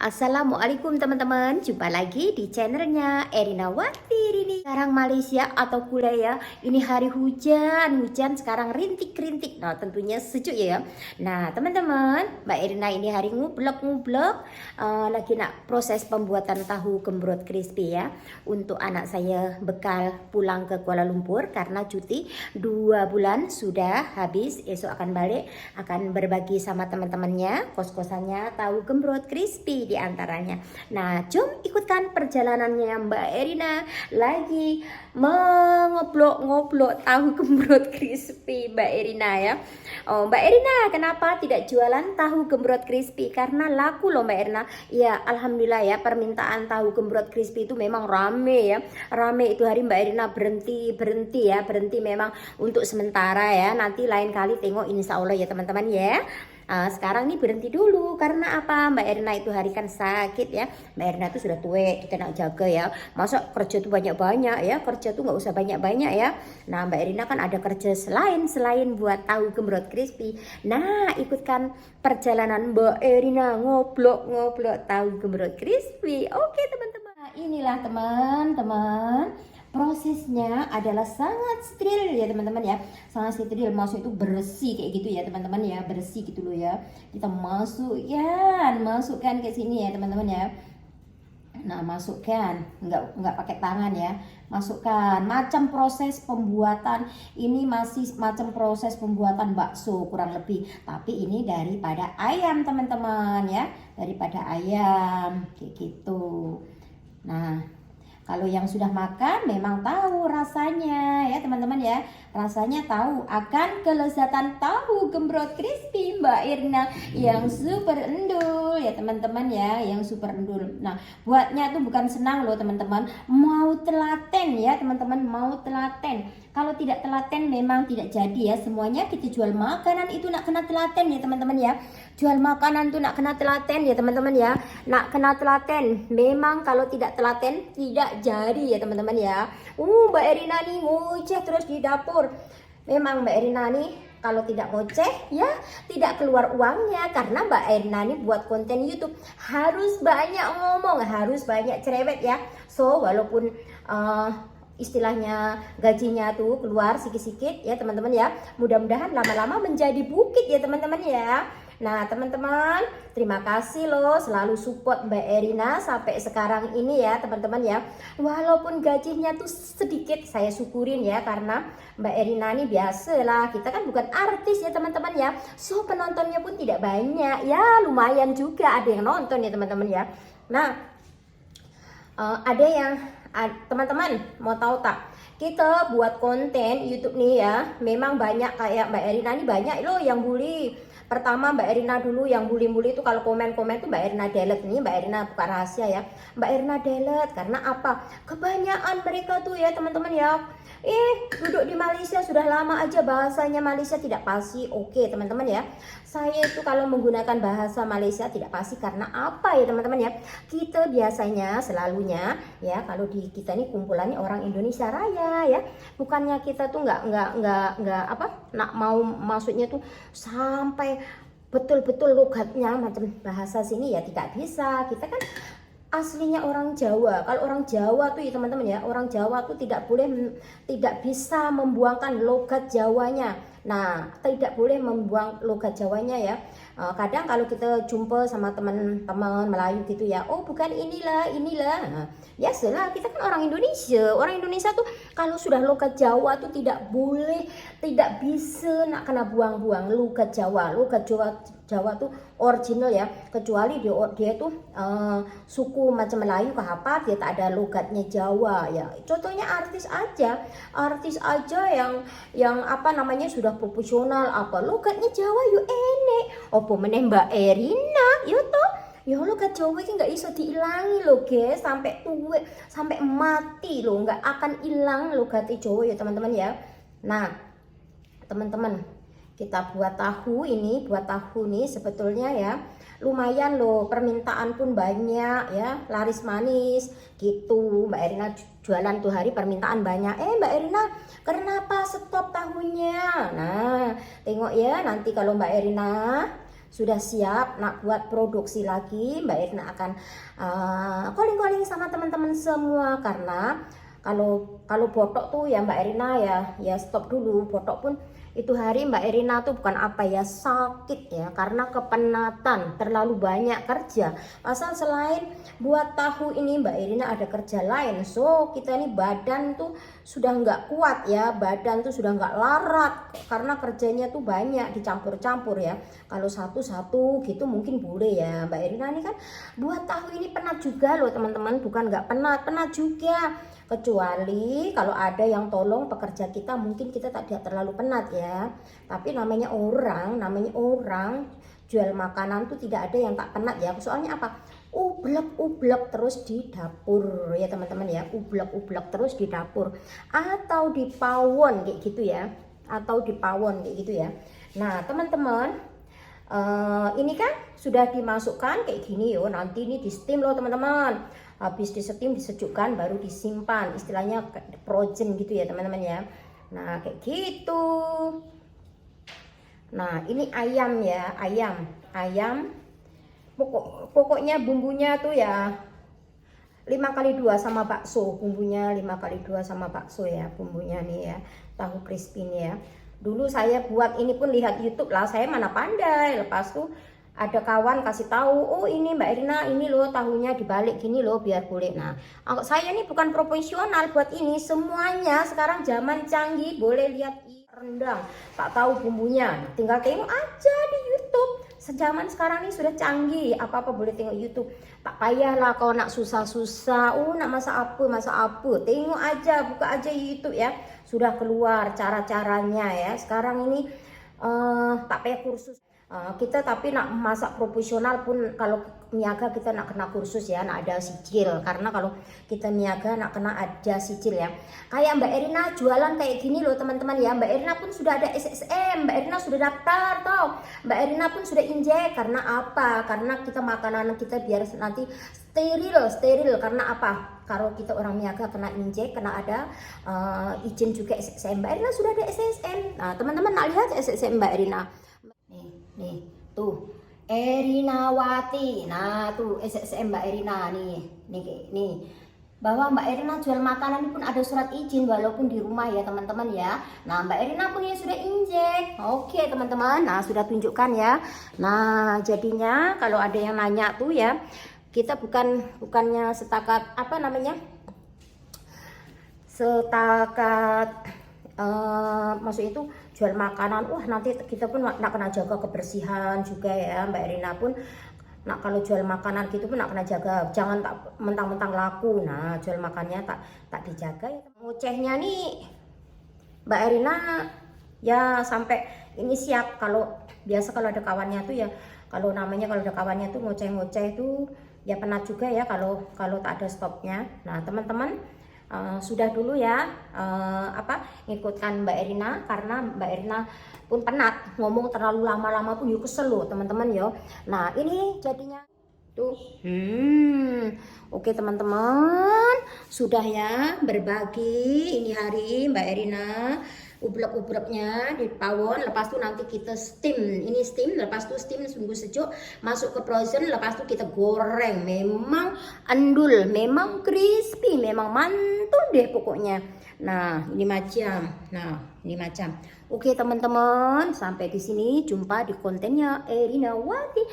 Assalamualaikum teman-teman, jumpa lagi di channelnya Erina Wati ini. Sekarang Malaysia atau Korea ini hari hujan sekarang rintik-rintik. Nah tentunya sejuk ya. Nah teman-teman, Mbak Erina ini hari ngublok lagi nak proses pembuatan tahu gembrot crispy ya. Untuk anak saya bekal pulang ke Kuala Lumpur karena cuti 2 bulan sudah habis. Esok akan balik, akan berbagi sama teman-temannya kos-kosannya tahu gembrot crispy di antaranya. Nah, jom ikutkan perjalanannya Mbak Erina lagi mengoblok-ngoblok tahu gembrot crispy Mbak Erina ya. Oh, Mbak Erina, kenapa tidak jualan tahu gembrot crispy? Karena laku loh Mbak Erina. Ya, alhamdulillah ya, permintaan tahu gembrot crispy itu memang rame ya. Rame itu hari Mbak Erina berhenti memang untuk sementara ya. Nanti lain kali tengok insya Allah ya teman-teman ya. Sekarang nih berhenti dulu karena apa? Mbak Erina itu hari kan sakit ya. Mbak Erina itu sudah tua, kita nak jaga ya. Masa kerja tuh banyak-banyak ya, kerja tuh nggak usah banyak-banyak ya. Nah Mbak Erina kan ada kerja selain buat tahu gembrot crispy. Nah ikutkan perjalanan Mbak Erina ngoblok tahu gembrot crispy. Oke teman-teman. Nah, inilah teman-teman, prosesnya adalah sangat steril ya teman-teman ya, sangat steril, maksud itu bersih kayak gitu ya teman-teman ya, bersih gitu loh ya. Kita masukkan ke sini ya teman-teman ya. Nah masukkan, nggak pakai tangan ya, masukkan. Macam proses pembuatan ini masih macam proses pembuatan bakso kurang lebih, tapi ini daripada ayam teman-teman ya, daripada ayam kayak gitu. Nah kalau yang sudah makan memang tahu rasanya ya teman-teman ya. Rasanya tahu akan kelezatan tahu gembrot crispy Mbak Irna yang super endul ya teman-teman ya, yang super endul. Nah buatnya tuh bukan senang loh teman-teman, mau telaten ya teman-teman, mau telaten. Kalau tidak telaten memang tidak jadi ya. Semuanya kita jual makanan itu nak kena telaten ya teman-teman ya. Jual makanan tuh nak kena telaten ya teman-teman ya. Nak kena telaten. Memang kalau tidak telaten tidak jadi ya teman-teman ya. Mbak Erina nih ngoceh terus di dapur. Memang Mbak Erina nih kalau tidak ngoceh ya tidak keluar uangnya, karena Mbak Erina nih buat konten YouTube harus banyak ngomong, harus banyak cerewet ya. So walaupun istilahnya gajinya tuh keluar sikit-sikit ya teman-teman ya, mudah-mudahan lama-lama menjadi bukit ya teman-teman ya. Nah teman-teman, terima kasih loh selalu support Mbak Erina sampai sekarang ini ya teman-teman ya. Walaupun gajinya tuh sedikit, saya syukurin ya, karena Mbak Erina ini biasalah, kita kan bukan artis ya teman-teman ya. So penontonnya pun tidak banyak ya, lumayan juga ada yang nonton ya teman-teman ya. Nah ada yang teman-teman mau tahu tak, kita buat konten YouTube nih ya, memang banyak kayak Mbak Erina nih, banyak loh yang bully. Pertama Mbak Erina dulu yang bully-bully itu, kalau komen-komen tuh Mbak Erina delete. Nih Mbak Erina buka rahasia ya, Mbak Erina delete karena apa? Kebanyakan mereka tuh ya teman-teman ya, duduk di Malaysia sudah lama aja bahasanya Malaysia tidak pasti. Oke teman-teman ya, saya itu kalau menggunakan bahasa Malaysia tidak pasti karena apa ya teman-teman ya, kita biasanya selalunya ya kalau di kita ini kumpulannya orang Indonesia Raya ya, bukannya kita tuh nggak apa nak mau maksudnya tuh sampai betul-betul logatnya macam bahasa sini ya, tidak bisa. Kita kan aslinya orang Jawa. Kalau orang Jawa tuh ya teman-teman ya, orang Jawa tuh tidak bisa membuangkan logat Jawanya. Nah, tidak boleh membuang logat Jawanya ya. Kadang kalau kita jumpa sama teman-teman Melayu gitu ya, oh bukan inilah. Nah, biasalah kita kan orang Indonesia. Orang Indonesia tuh kalau sudah logat Jawa tuh tidak boleh, tidak bisa nak kena buang-buang logat Jawa. Logat Jawa tuh original ya, kecuali dia tuh suku macam Melayu ke apa, dia tak ada logatnya Jawa ya. Contohnya artis aja yang apa namanya sudah profesional, apa logatnya Jawa yuk enek. Opo meneh Mbak Erina yo toh, ya logat Jawa ini nggak iso diilangi loh guys, sampai tua sampai mati loh nggak akan hilang logat Jawa ya teman-teman ya. Nah teman-teman, kita buat tahu nih sebetulnya ya lumayan loh, permintaan pun banyak ya, laris manis gitu. Mbak Erina jualan tuh hari permintaan banyak. Mbak Erina kenapa stop tahunya? Nah tengok ya, nanti kalau Mbak Erina sudah siap nak buat produksi lagi. Mbak Erina akan calling-calling sama teman-teman semua, karena kalau botok tuh ya Mbak Erina ya stop dulu. Botok pun itu hari Mbak Erina tuh bukan apa ya, sakit ya, karena kepenatan, terlalu banyak kerja. Asal selain buat tahu ini Mbak Erina ada kerja lain, so kita ini badan tuh sudah nggak kuat ya, badan tuh sudah nggak larat karena kerjanya tuh banyak, dicampur-campur ya. Kalau satu-satu gitu mungkin boleh ya. Mbak Erina ini kan buat tahu ini penat juga loh teman-teman, bukan nggak penat juga. Kecuali kalau ada yang tolong pekerja kita, mungkin kita tidak terlalu penat ya. Tapi namanya orang jual makanan tuh tidak ada yang tak penat ya. Soalnya apa? Ublek terus di dapur ya teman-teman ya. Ublek terus di dapur atau di pawon kayak gitu ya. Atau di pawon kayak gitu ya. Nah teman-teman, ini kan sudah dimasukkan kayak gini yo. Nanti ini di steam loh teman-teman. Habis di steam, disejukkan, baru disimpan, istilahnya frozen gitu ya teman-teman ya. Nah kayak gitu. Nah ini ayam ya, ayam pokoknya bumbunya tuh ya 5x2 sama bakso, bumbunya 5x2 sama bakso ya, bumbunya nih ya, tahu crispy nih ya. Dulu saya buat ini pun lihat YouTube lah, saya mana pandai. Lepas tuh ada kawan kasih tahu, oh ini Mbak Erina, ini loh tahunya dibalik gini loh biar boleh. Nah saya ini bukan profesional buat ini, semuanya sekarang zaman canggih, boleh lihat rendang, tak tahu bumbunya, tinggal tengok aja di YouTube. Sejaman sekarang ini sudah canggih, apa-apa boleh tengok YouTube. Tak payahlah kau nak susah-susah, nak masak apa, tengok aja, buka aja YouTube ya, sudah keluar cara-caranya ya. Sekarang ini tak payah kursus. Kita tapi nak masak profesional pun kalau niaga kita nak kena kursus ya, nak ada sijil, karena kalau kita niaga nak kena ada sijil ya. Kayak Mbak Erina jualan kayak gini loh teman-teman ya. Mbak Erina pun sudah ada SSM, Mbak Erina sudah daftar toh, Mbak Erina pun sudah injek. Karena apa? Karena kita makanan kita biar nanti steril. Karena apa? Kalau kita orang niaga kena injek, kena ada izin juga SSM. Mbak Erina sudah ada SSM. Nah teman-teman nak lihat SSM Mbak Erina. Nih tuh Erinawati. Nah tuh SSM Mbak Erina nih bahwa Mbak Erina jual makanan ini pun ada surat izin walaupun di rumah ya teman-teman ya. Nah Mbak Erina pun ya sudah injek. Oke teman-teman, nah sudah tunjukkan ya. Nah jadinya kalau ada yang nanya tuh ya, kita bukannya setakat apa namanya, maksud itu jual makanan, nanti kita pun nak kena jaga kebersihan juga ya. Mbak Erina pun nak kalau jual makanan gitu pun nak kena jaga, jangan tak mentang-mentang laku. Nah jual makannya tak dijaga ya. Ngocehnya nih Mbak Erina ya sampai ini siap. Kalau biasa kalau ada kawannya tuh ya, kalau ada kawannya tuh ngoceh tuh ya penat juga ya kalau tak ada stopnya. Nah teman-teman, sudah dulu ya ngikutkan Mbak Erina, karena Mbak Erina pun penat ngomong terlalu lama-lama pun yuk kesel loh teman-teman yo. Nah ini jadinya tuh oke teman-teman, sudah ya berbagi ini hari Mbak Erina ublek-ubleknya di pawon. Lepas itu nanti kita steam, ini steam, lepas itu steam sungguh sejuk, masuk ke frozen, lepas itu kita goreng. Memang endul, memang crispy, memang mantul deh pokoknya. Nah ini macam oke teman-teman, sampai di sini jumpa di kontennya Erinawati.